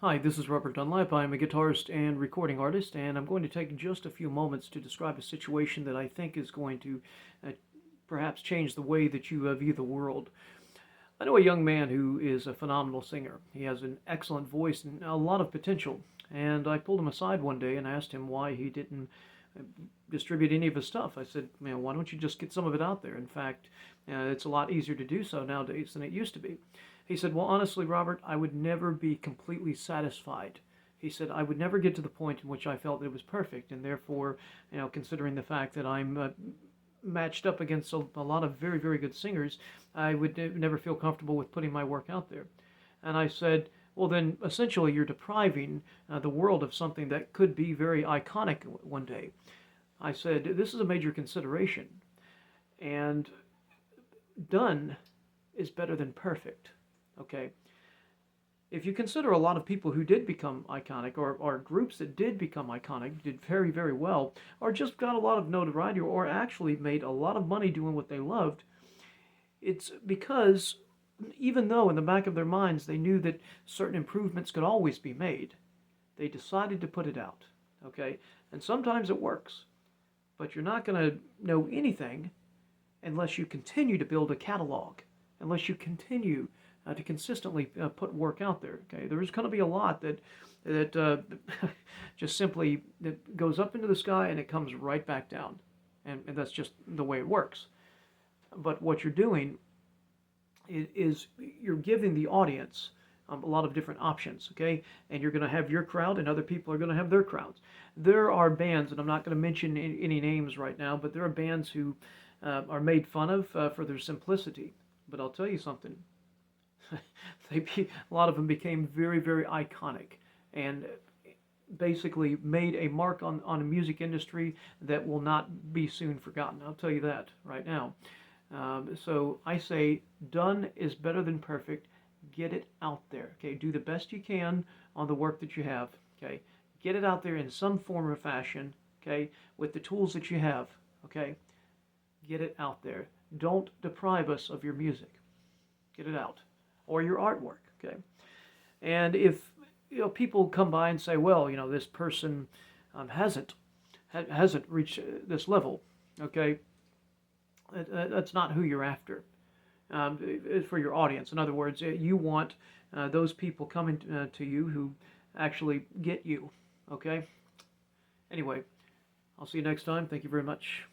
Hi, this is Robert Dunlap. I'm a guitarist and recording artist, and I'm going to take just a few moments to describe a situation that I think is going to uh, perhaps change the way that you view the world. I know a young man who is a phenomenal singer. He has an excellent voice and a lot of potential. And I pulled him aside one day and asked him why he didn't uh, distribute any of his stuff. I said, man, why don't you just get some of it out there? In fact, it's a lot easier to do so nowadays than it used to be. He said, well, honestly, Robert, I would never be completely satisfied. He said, I would never get to the point in which I felt it was perfect, and therefore, considering the fact that I'm matched up against a lot of very, very good singers, I would never feel comfortable with putting my work out there. And I said, well, then essentially you're depriving the world of something that could be very iconic one day. I said, this is a major consideration, and done is better than perfect. Okay? If you consider a lot of people who did become iconic, or groups that did become iconic, did very, very well, or just got a lot of notoriety, or actually made a lot of money doing what they loved, it's because even though in the back of their minds they knew that certain improvements could always be made, they decided to put it out. Okay? And sometimes it works, but you're not going to know anything unless you continue to build a catalog, unless you continue to consistently put work out there. Okay, there's going to be a lot that just simply that goes up into the sky and it comes right back down, and that's just the way it works. But what you're doing is you're giving the audience a lot of different options, okay? And you're going to have your crowd, and other people are going to have their crowds. There are bands, and I'm not going to mention any names right now, but there are bands who are made fun of for their simplicity. But I'll tell you something. A lot of them became very, very iconic, and basically made a mark on the music industry that will not be soon forgotten. I'll tell you that right now. So I say done is better than perfect. Get it out there. Okay, do the best you can on the work that you have. Okay, get it out there in some form or fashion. Okay, with the tools that you have. Okay, get it out there. Don't deprive us of your music. Get it out, or your artwork. Okay, and if people come by and say, well, this person hasn't reached this level. Okay, that's not who you're after. For your audience. In other words, you want those people coming to you who actually get you. Okay? Anyway, I'll see you next time. Thank you very much.